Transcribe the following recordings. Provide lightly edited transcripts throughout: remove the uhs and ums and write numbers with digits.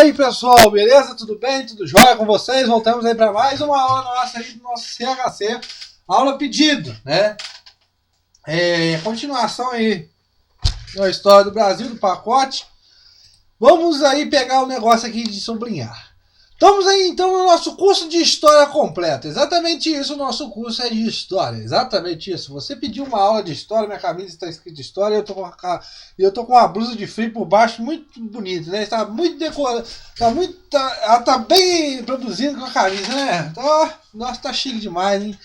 aí, pessoal, beleza? Tudo bem? Tudo jóia com vocês? Voltamos aí para mais uma aula nossa aí do nosso CHC, aula pedido, né? Continuação aí da história do Brasil, do pacote. Vamos aí pegar o negócio aqui de sublinhar. Estamos aí então no nosso curso de história completa. Exatamente isso, o nosso curso é de história. Exatamente isso. Você pediu uma aula de história, minha camisa está escrita história, eu tô com uma blusa de frio por baixo muito bonita, né? Está muito decorada, ela tá bem produzida com a camisa, né? Então, nossa, tá chique demais, hein?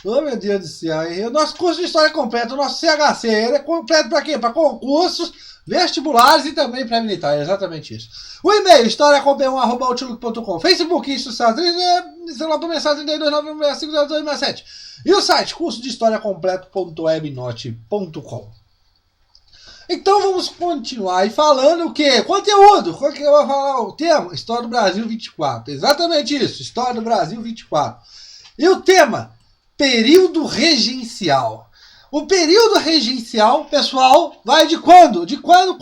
Oh, meu Deus do céu. E o nosso curso de história completa, o nosso CHC, ele é completo para quê? Para concursos, vestibulares e também para militar, é exatamente isso. O e-mail, historiacom1@outlook.com, Facebook, Instagram, celular por mensagem 3296522267. E o site, curso de história completo.webnote.com. Então vamos continuar aí falando o quê? Conteúdo. Qual que eu vou falar? O tema? História do Brasil 24. Exatamente isso, História do Brasil 24. E o tema? Período regencial. O período regencial, pessoal, vai de quando? De quando?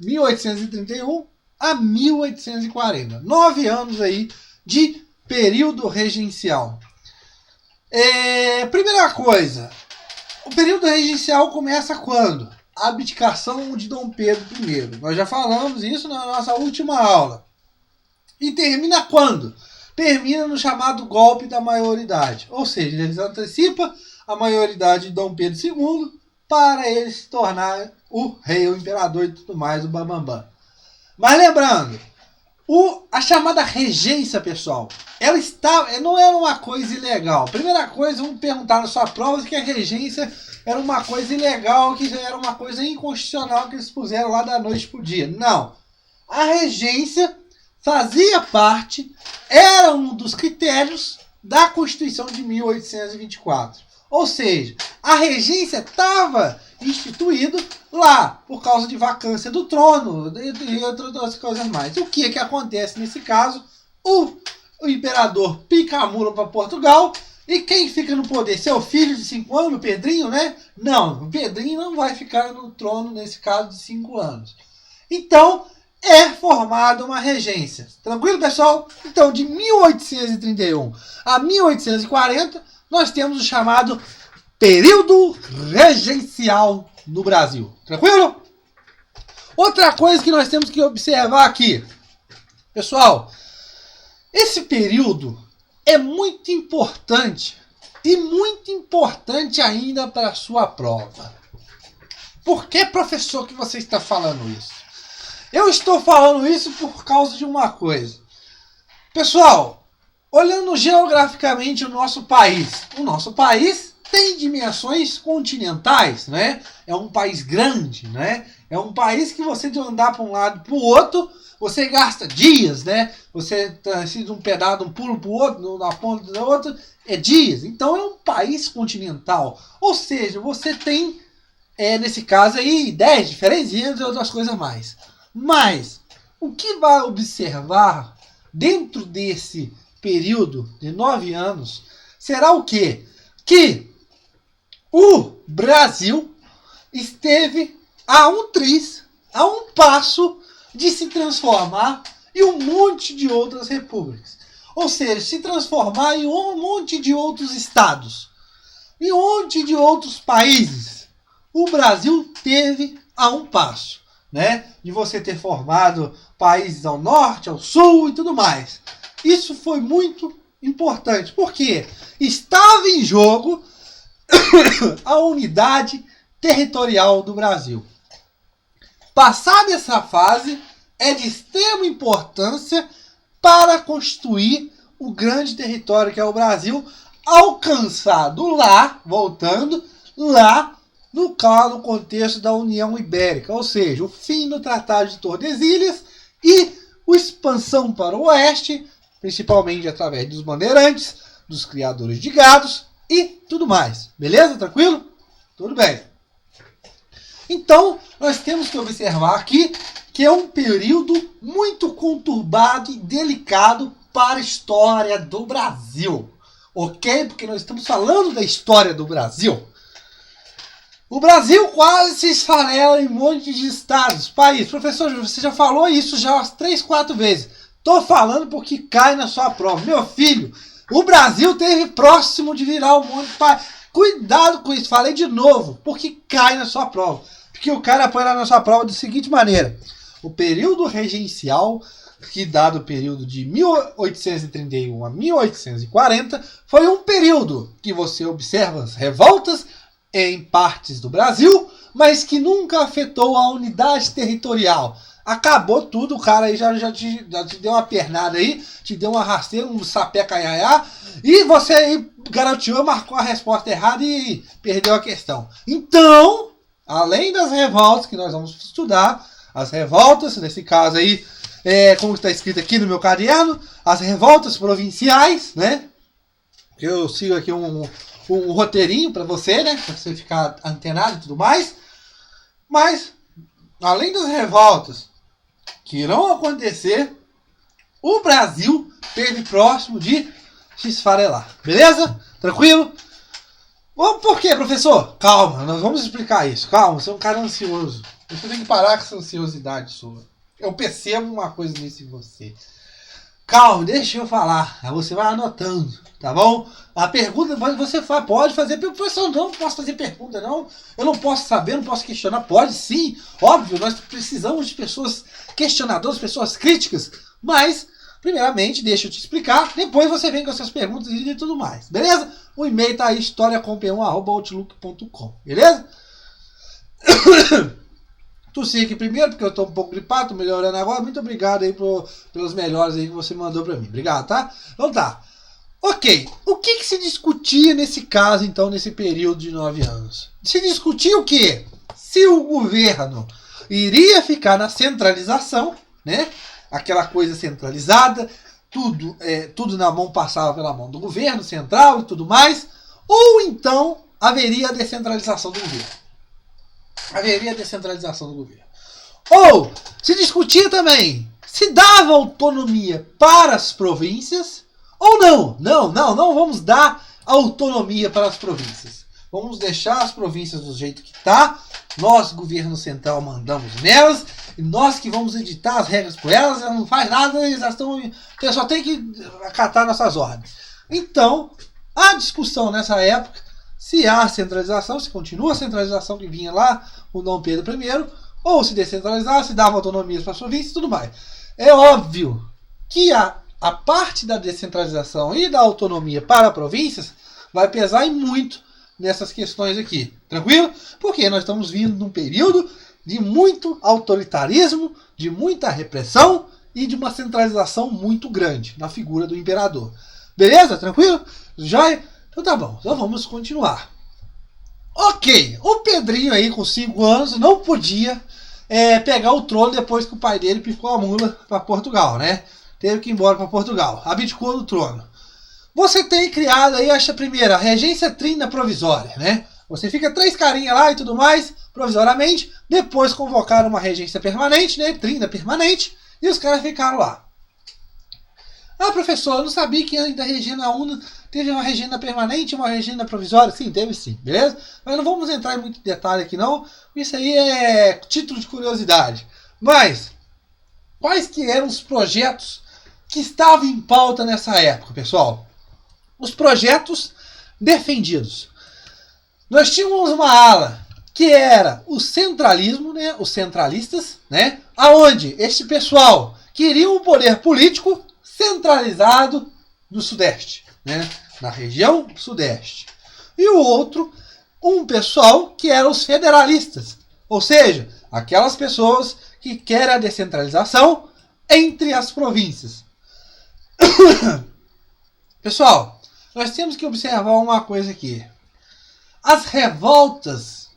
1831 a 1840. 9 anos aí de período regencial. Primeira coisa, o período regencial começa quando? A abdicação de Dom Pedro I. Nós já falamos isso na nossa última aula. E termina quando? Termina no chamado golpe da maioridade. Ou seja, eles antecipam a maioridade de Dom Pedro II para ele se tornar o rei, o imperador e tudo mais, o bambambam. Mas lembrando, a chamada regência, pessoal, ela não era uma coisa ilegal. Primeira coisa, vamos perguntar na sua prova que a regência era uma coisa ilegal, que era uma coisa inconstitucional que eles puseram lá da noite pro dia. Não. A regência fazia parte, era um dos critérios da Constituição de 1824. Ou seja, a regência estava instituída lá por causa de vacância do trono e outras coisas mais. O que acontece nesse caso? O imperador pica a mula para Portugal e quem fica no poder? Seu filho de 5 anos, o Pedrinho, né? Não, o Pedrinho não vai ficar no trono nesse caso de 5 anos. Então, é formada uma regência. Tranquilo, pessoal? Então, de 1831 a 1840, nós temos o chamado período regencial no Brasil. Tranquilo? Outra coisa que nós temos que observar aqui. Pessoal, esse período é muito importante e muito importante ainda para a sua prova. Por que, professor, que você está falando isso? Eu estou falando isso por causa de uma coisa. Pessoal, olhando geograficamente o nosso país tem dimensões continentais, né? É um país grande, né? É um país que você de andar para um lado para o outro, você gasta dias, né? Você precisa de um pedaço, um pulo para o outro, na ponta da outra, é dias. Então é um país continental. Ou seja, você tem, nesse caso aí, 10 diferentes e outras coisas mais. Mas, o que vai observar dentro desse período de 9 anos será o quê? Que o Brasil esteve a um passo de se transformar em um monte de outras repúblicas. Ou seja, se transformar em um monte de outros estados, em um monte de outros países. O Brasil teve a um passo, né? De você ter formado países ao norte, ao sul e tudo mais. Isso foi muito importante, porque estava em jogo a unidade territorial do Brasil. Passada essa fase, é de extrema importância para construir o grande território que é o Brasil, alcançado lá, voltando lá, no contexto da União Ibérica, ou seja, o fim do Tratado de Tordesilhas e a expansão para o oeste, principalmente através dos bandeirantes, dos criadores de gados e tudo mais. Beleza? Tranquilo? Tudo bem. Então, nós temos que observar aqui que é um período muito conturbado e delicado para a história do Brasil. Ok? Porque nós estamos falando da história do Brasil. O Brasil quase se esfarela em um monte de estados, país. Professor, você já falou isso já umas 3, 4 vezes. Tô falando porque cai na sua prova. Meu filho, o Brasil teve próximo de virar um monte de país. Cuidado com isso, falei de novo, porque cai na sua prova. Porque o cara põe lá na sua prova da seguinte maneira. O período regencial, que dado o período de 1831 a 1840, foi um período que você observa as revoltas em partes do Brasil, mas que nunca afetou a unidade territorial. Acabou tudo, o cara aí já te deu uma pernada aí, te deu uma rasteira, um sapé caiaiá, e você aí garantiu, marcou a resposta errada e perdeu a questão. Então, além das revoltas que nós vamos estudar, as revoltas, nesse caso aí, como está escrito aqui no meu caderno, as revoltas provinciais, né? Eu sigo aqui um roteirinho para você, né? Para você ficar antenado e tudo mais. Mas, além das revoltas que irão acontecer, o Brasil esteve próximo de se esfarelar. Beleza? Tranquilo? Bom, por quê, professor? Calma, nós vamos explicar isso. Calma, você é um cara ansioso. Você tem que parar com essa ansiosidade sua. Eu percebo uma coisa nisso em você. Calma, deixa eu falar. Aí você vai anotando, tá bom? A pergunta você pode fazer. Professor, não posso fazer pergunta, não. Eu não posso saber, não posso questionar. Pode sim, óbvio, nós precisamos de pessoas questionadoras, pessoas críticas. Mas, primeiramente, deixa eu te explicar. Depois você vem com as suas perguntas e tudo mais, beleza? O e-mail tá aí, historiacom1@outlook.com, beleza? Tossi aqui primeiro, porque eu tô um pouco gripado, tô melhorando agora. Muito obrigado aí pelos melhores aí que você mandou pra mim. Obrigado, tá? Então tá. Ok. O que se discutia nesse caso, então, nesse período de 9 anos? Se discutia o quê? Se o governo iria ficar na centralização, né? Aquela coisa centralizada, tudo na mão passava pela mão do governo central e tudo mais, ou então haveria a descentralização do governo. Haveria a descentralização do governo. Ou se discutia também se dava autonomia para as províncias ou não. Não vamos dar autonomia para as províncias. Vamos deixar as províncias do jeito que está. Nós, governo central, mandamos nelas. E nós que vamos editar as regras por elas. Elas não faz nada, elas só tem que acatar nossas ordens. Então, a discussão nessa época, se há centralização, se continua a centralização que vinha lá, o Dom Pedro I, ou se descentralizar, se dava autonomia para as províncias e tudo mais. É óbvio que a parte da descentralização e da autonomia para províncias vai pesar muito nessas questões aqui. Tranquilo? Porque nós estamos vindo de um período de muito autoritarismo, de muita repressão e de uma centralização muito grande na figura do imperador. Beleza? Tranquilo? Já? Então tá bom. Então vamos continuar. Ok. O Pedrinho aí com 5 anos não podia pegar o trono depois que o pai dele picou a mula para Portugal, né? Teve que ir embora para Portugal. Abdicou do trono. Você tem criado aí, acha primeira, a regência trina provisória, né? Você fica 3 carinhas lá e tudo mais, provisoriamente. Depois convocaram uma regência permanente, né? Trina permanente. E os caras ficaram lá. Ah, professor, eu não sabia que da Regina Una teve uma regina permanente e uma regina provisória. Sim, teve sim, beleza? Mas não vamos entrar em muito detalhe aqui não. Isso aí é título de curiosidade. Mas, quais que eram os projetos que estavam em pauta nessa época, pessoal? Os projetos defendidos. Nós tínhamos uma ala que era o centralismo, né? Os centralistas, né? Aonde este pessoal queria um poder político centralizado no Sudeste, né? Na região Sudeste. E o outro, um pessoal que eram os federalistas, ou seja, aquelas pessoas que querem a descentralização entre as províncias. Pessoal, nós temos que observar uma coisa aqui. As revoltas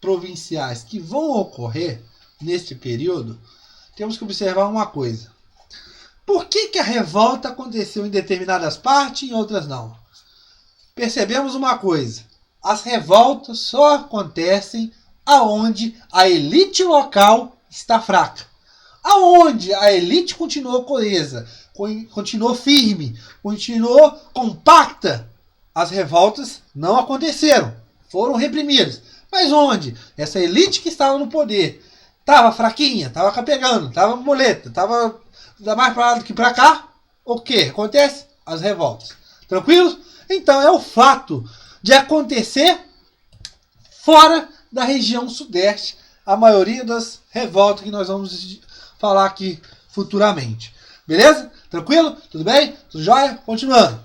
provinciais que vão ocorrer neste período, temos que observar uma coisa. Por que a revolta aconteceu em determinadas partes e em outras não? Percebemos uma coisa. As revoltas só acontecem aonde a elite local está fraca. Aonde a elite continuou coesa, continuou firme, continuou compacta, as revoltas não aconteceram. Foram reprimidas. Mas onde essa elite que estava no poder estava fraquinha, estava capegando, estava moleta, estava mais para lá do que para cá, o que acontece? As revoltas. Tranquilos? Então é o fato de acontecer fora da região sudeste a maioria das revoltas que nós vamos falar aqui futuramente. Beleza? Tranquilo? Tudo bem? Tudo jóia? Continuando.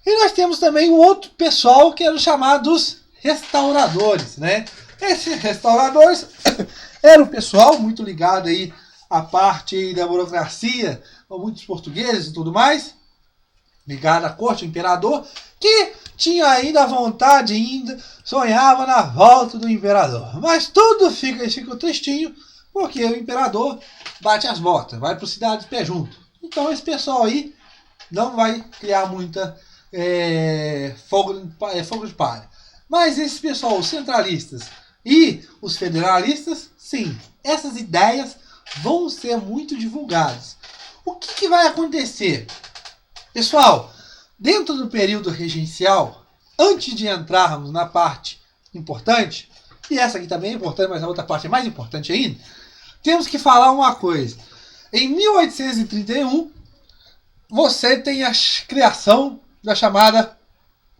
E nós temos também um outro pessoal que eram chamados restauradores, né? Esses restauradores eram um pessoal muito ligado aí à parte aí da burocracia, com muitos portugueses e tudo mais, ligado à corte, ao imperador, que tinha ainda a vontade, ainda sonhava na volta do imperador. Mas tudo fica tristinho, porque o imperador bate as botas, vai para a cidade de pé junto. Então esse pessoal aí não vai criar muita fogo de palha. Mas esse pessoal, os centralistas e os federalistas, sim, essas ideias vão ser muito divulgadas. O que vai acontecer? Pessoal, dentro do período regencial, antes de entrarmos na parte importante, e essa aqui também é importante, mas a outra parte é mais importante ainda, temos que falar uma coisa. Em 1831, você tem a criação da chamada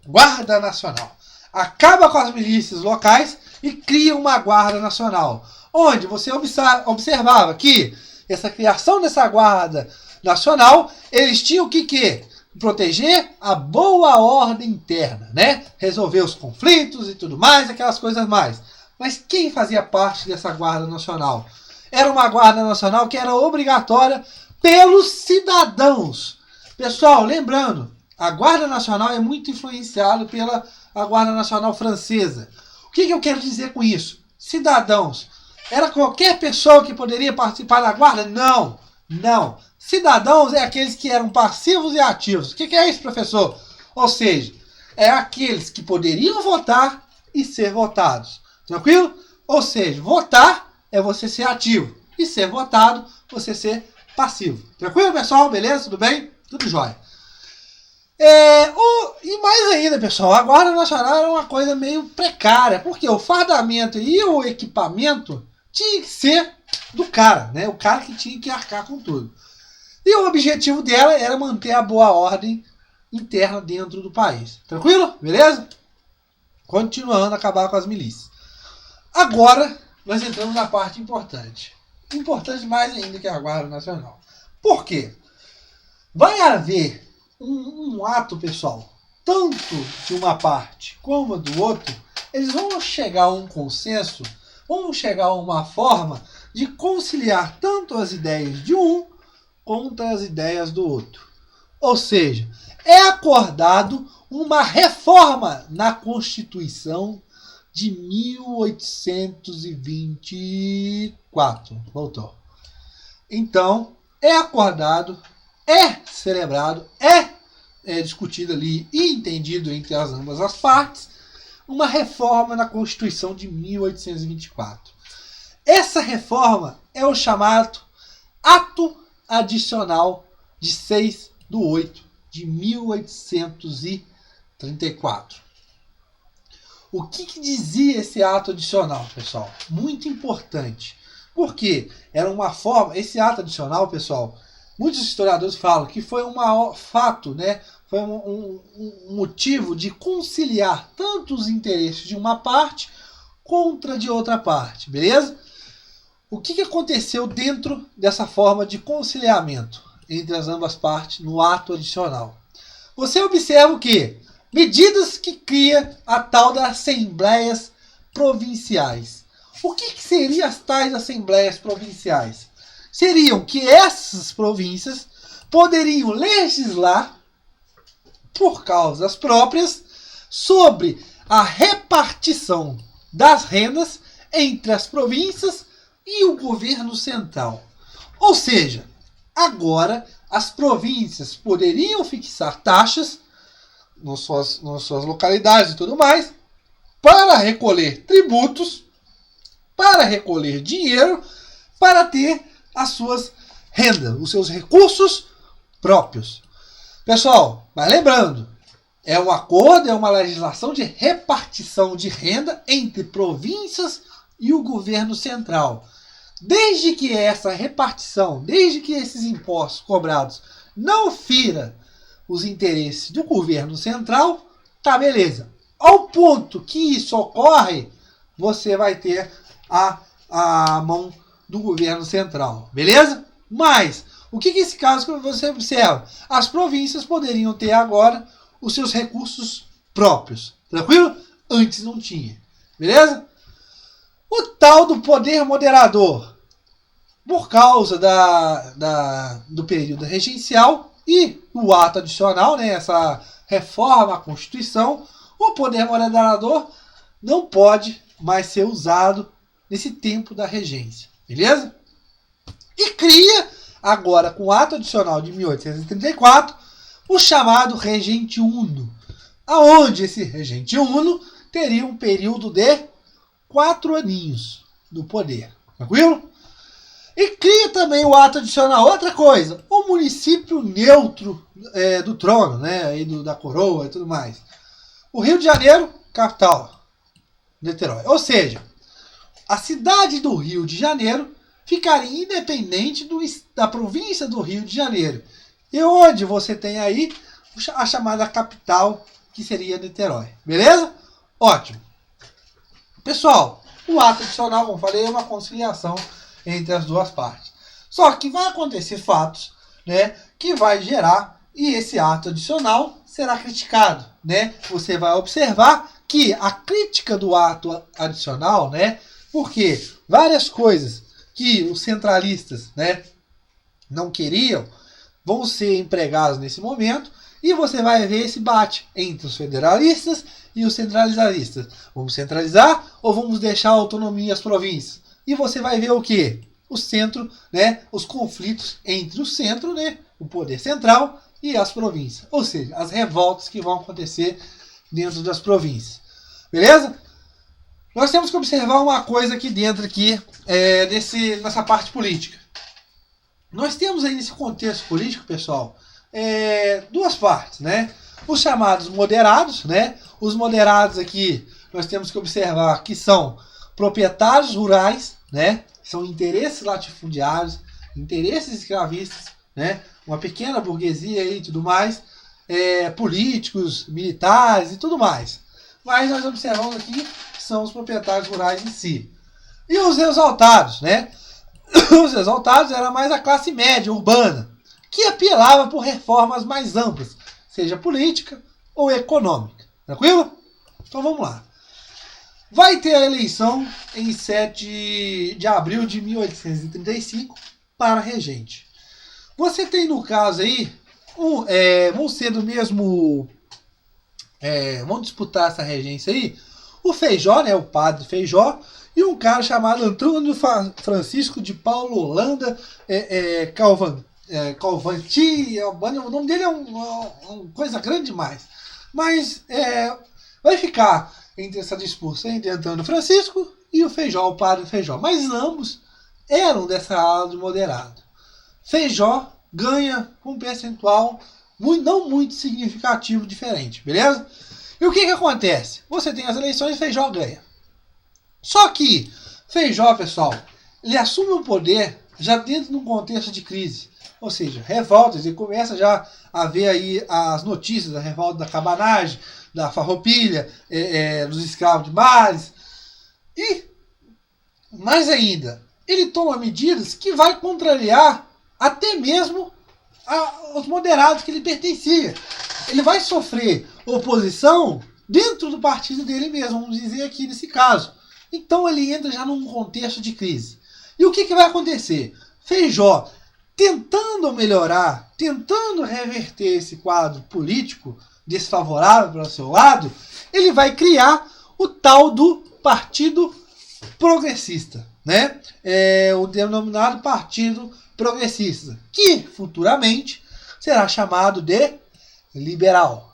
Guarda Nacional. Acaba com as milícias locais e cria uma Guarda Nacional, onde você observava que essa criação dessa Guarda Nacional, eles tinham que proteger a boa ordem interna, né? Resolver os conflitos e tudo mais, aquelas coisas mais. Mas quem fazia parte dessa Guarda Nacional? Era uma Guarda Nacional que era obrigatória pelos cidadãos. Pessoal, lembrando, a Guarda Nacional é muito influenciada pela Guarda Nacional Francesa. O que eu quero dizer com isso? Cidadãos. Era qualquer pessoa que poderia participar da Guarda? Não, não. Cidadãos é aqueles que eram passivos e ativos. O que é isso, professor? Ou seja, é aqueles que poderiam votar e ser votados. Tranquilo? Ou seja, votar é você ser ativo. E ser votado, você ser passivo. Tranquilo, pessoal? Beleza? Tudo bem? Tudo jóia. E mais ainda, pessoal, a Guarda Nacional era uma coisa meio precária. Porque o fardamento e o equipamento tinha que ser do cara, né? O cara que tinha que arcar com tudo. E o objetivo dela era manter a boa ordem interna dentro do país. Tranquilo? Beleza? Continuando, acabar com as milícias. Agora, nós entramos na parte importante. Importante mais ainda que a Guarda Nacional. Por quê? Vai haver um ato, pessoal, tanto de uma parte como do outro, eles vão chegar a um consenso, vão chegar a uma forma de conciliar tanto as ideias de um contra as ideias do outro. Ou seja, é acordado uma reforma na Constituição de 1824. Voltou. Então, é acordado, é celebrado, é discutido ali e entendido entre ambas as partes uma reforma na Constituição de 1824. Essa reforma é o chamado Ato Adicional de 6/8/1834. O que dizia esse ato adicional, pessoal? Muito importante. Porque era uma forma, esse ato adicional, pessoal, muitos historiadores falam que foi um fato, né? Foi um motivo de conciliar tanto os interesses de uma parte contra de outra parte, beleza? O que aconteceu dentro dessa forma de conciliamento entre as ambas partes no ato adicional? Você observa o quê? Medidas que cria a tal das assembleias provinciais. O que seriam as tais assembleias provinciais? Seriam que essas províncias poderiam legislar por causas próprias sobre a repartição das rendas entre as províncias e o governo central. Ou seja, agora as províncias poderiam fixar taxas nas suas localidades e tudo mais, para recolher tributos, para recolher dinheiro, para ter as suas rendas, os seus recursos próprios. Pessoal, mas lembrando, É um acordo, é uma legislação de repartição de renda entre províncias e o governo central. Desde que essa repartição, desde que esses impostos cobrados não fira os interesses do governo central, tá beleza. Ao ponto que isso ocorre, você vai ter a mão do governo central, beleza? Mas, o que esse caso que você observa? As províncias poderiam ter agora os seus recursos próprios, tranquilo? Antes não tinha, beleza? O tal do poder moderador, por causa do período regencial e o ato adicional, né, essa reforma à Constituição, o poder moderador não pode mais ser usado nesse tempo da regência, beleza? E cria, agora com o ato adicional de 1834, o chamado regente uno, aonde esse regente uno teria um período de 4 aninhos do poder, tranquilo? E cria também o ato adicional, outra coisa, o município neutro do trono, né, aí da coroa e tudo mais. O Rio de Janeiro, capital, Niterói. Ou seja, a cidade do Rio de Janeiro ficaria independente da província do Rio de Janeiro. E onde você tem aí a chamada capital, que seria Niterói. Beleza? Ótimo. Pessoal, o ato adicional, como falei, é uma conciliação entre as duas partes. Só que vai acontecer fatos, né, que vai gerar, e esse ato adicional será criticado, né? Você vai observar que a crítica do ato adicional, né, porque várias coisas que os centralistas, né, não queriam vão ser empregadas nesse momento, e você vai ver esse bate entre os federalistas e os centralistas. Vamos centralizar ou vamos deixar a autonomia às províncias? E você vai ver o quê? O centro, né, os conflitos entre o centro, né, o poder central, e as províncias. Ou seja, as revoltas que vão acontecer dentro das províncias. Beleza? Nós temos que observar uma coisa aqui dentro, nessa parte política. Nós temos aí nesse contexto político, pessoal, duas partes, né? Os chamados moderados, né? Os moderados aqui, nós temos que observar que são proprietários rurais, né? São interesses latifundiários, interesses escravistas, né? Uma pequena burguesia e tudo mais, políticos, militares e tudo mais. Mas nós observamos aqui que são os proprietários rurais em si. E os exaltados, né? Os exaltados era mais a classe média urbana, que apelava por reformas mais amplas, seja política ou econômica. Tranquilo? Então vamos lá. Vai ter a eleição em 7 de abril de 1835 para regente. Você tem no caso aí, vão ser do mesmo... vão disputar essa regência aí, o Feijó, né, o padre Feijó, e um cara chamado Antônio Francisco de Paulo Holanda Calvanti, o nome dele é uma coisa grande demais. Mas vai ficar entre essa disputa entre Antônio Francisco e o Feijó, o padre Feijó. Mas ambos eram dessa ala de moderado. Feijó ganha com um percentual não muito significativo diferente, beleza? E o que acontece? Você tem as eleições e Feijó ganha. Só que Feijó, pessoal, ele assume o poder já dentro de um contexto de crise. Ou seja, revoltas, e começa já a ver aí as notícias da revolta da cabanagem, da farroupilha, dos escravos de bares. E, mais ainda, ele toma medidas que vai contrariar até mesmo os moderados que ele pertencia. Ele vai sofrer oposição dentro do partido dele mesmo, vamos dizer aqui nesse caso. Então ele entra já num contexto de crise. E o que vai acontecer? Feijó, tentando melhorar, tentando reverter esse quadro político desfavorável para o seu lado, ele vai criar o tal do Partido Progressista, né? O denominado Partido Progressista, que futuramente será chamado de Liberal.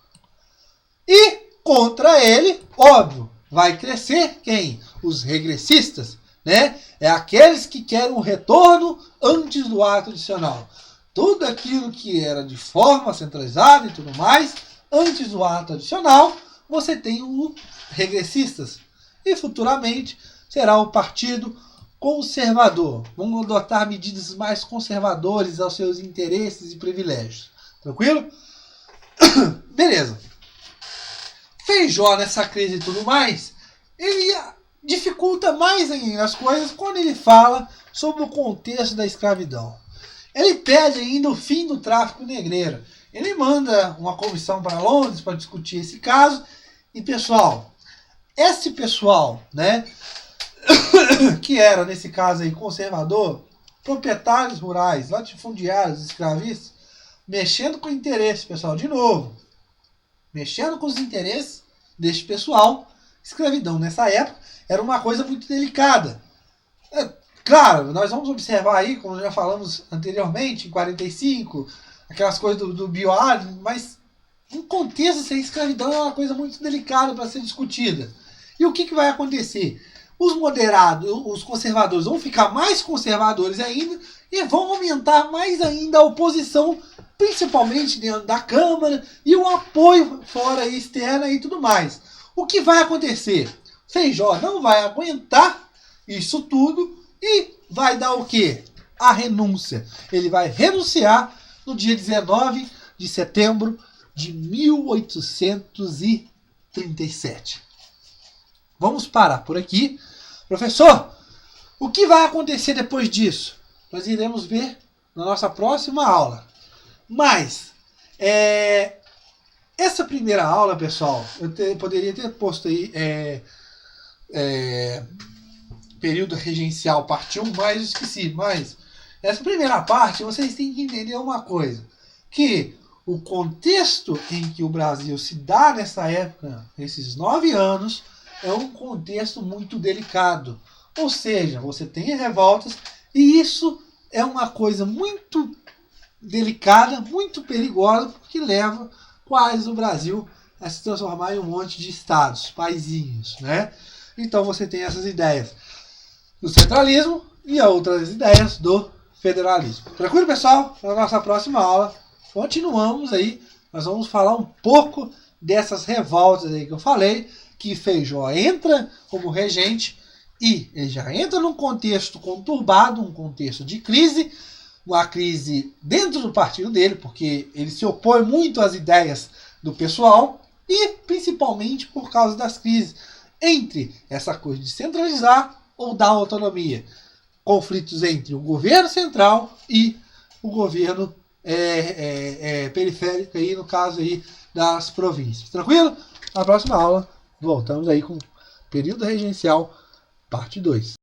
E contra ele, óbvio, vai crescer quem? Os regressistas, né? É aqueles que querem um retorno antes do ato adicional. Tudo aquilo que era de forma centralizada e tudo mais Antes do ato adicional, você tem o regressistas. E futuramente será o Partido Conservador. Vão adotar medidas mais conservadoras aos seus interesses e privilégios. Tranquilo? Beleza. Feijó nessa crise e tudo mais, ele dificulta mais ainda as coisas quando ele fala sobre o contexto da escravidão. Ele pede ainda o fim do tráfico negreiro. Ele manda uma comissão para Londres para discutir esse caso. E pessoal, esse pessoal, né, que era nesse caso aí conservador, proprietários rurais, latifundiários, escravistas, mexendo com o interesse, pessoal, de novo, mexendo com os interesses deste pessoal, escravidão nessa época era uma coisa muito delicada. Claro, nós vamos observar aí, como já falamos anteriormente, em 45, aquelas coisas do bioárido, mas em contexto, essa escravidão é uma coisa muito delicada para ser discutida. E o que vai acontecer? Os moderados, os conservadores vão ficar mais conservadores ainda e vão aumentar mais ainda a oposição, principalmente dentro da Câmara, e o apoio fora e externo e tudo mais. O que vai acontecer? Feijó não vai aguentar isso tudo e vai dar o quê? A renúncia. Ele vai renunciar no dia 19 de setembro de 1837. Vamos parar por aqui. Professor, o que vai acontecer depois disso? Nós iremos ver na nossa próxima aula. Mas, essa primeira aula, pessoal, eu poderia ter posto aí período regencial, parte 1, mas esqueci. Mas, essa primeira parte, vocês têm que entender uma coisa. Que o contexto em que o Brasil se dá nessa época, esses 9 anos, é um contexto muito delicado. Ou seja, você tem revoltas e isso é uma coisa muito delicada, muito perigosa, porque leva quase o Brasil a se transformar em um monte de estados, paizinhos, né? Então você tem essas ideias do centralismo e outras ideias do federalismo. Tranquilo, pessoal? Na nossa próxima aula, continuamos aí. Nós vamos falar um pouco dessas revoltas aí que eu falei, que Feijó entra como regente e ele já entra num contexto conturbado, um contexto de crise, uma crise dentro do partido dele, porque ele se opõe muito às ideias do pessoal e principalmente por causa das crises entre essa coisa de centralizar ou dar autonomia. Conflitos entre o governo central e o governo periférico, aí, no caso aí das províncias. Tranquilo? Na próxima aula voltamos aí com período regencial, parte 2.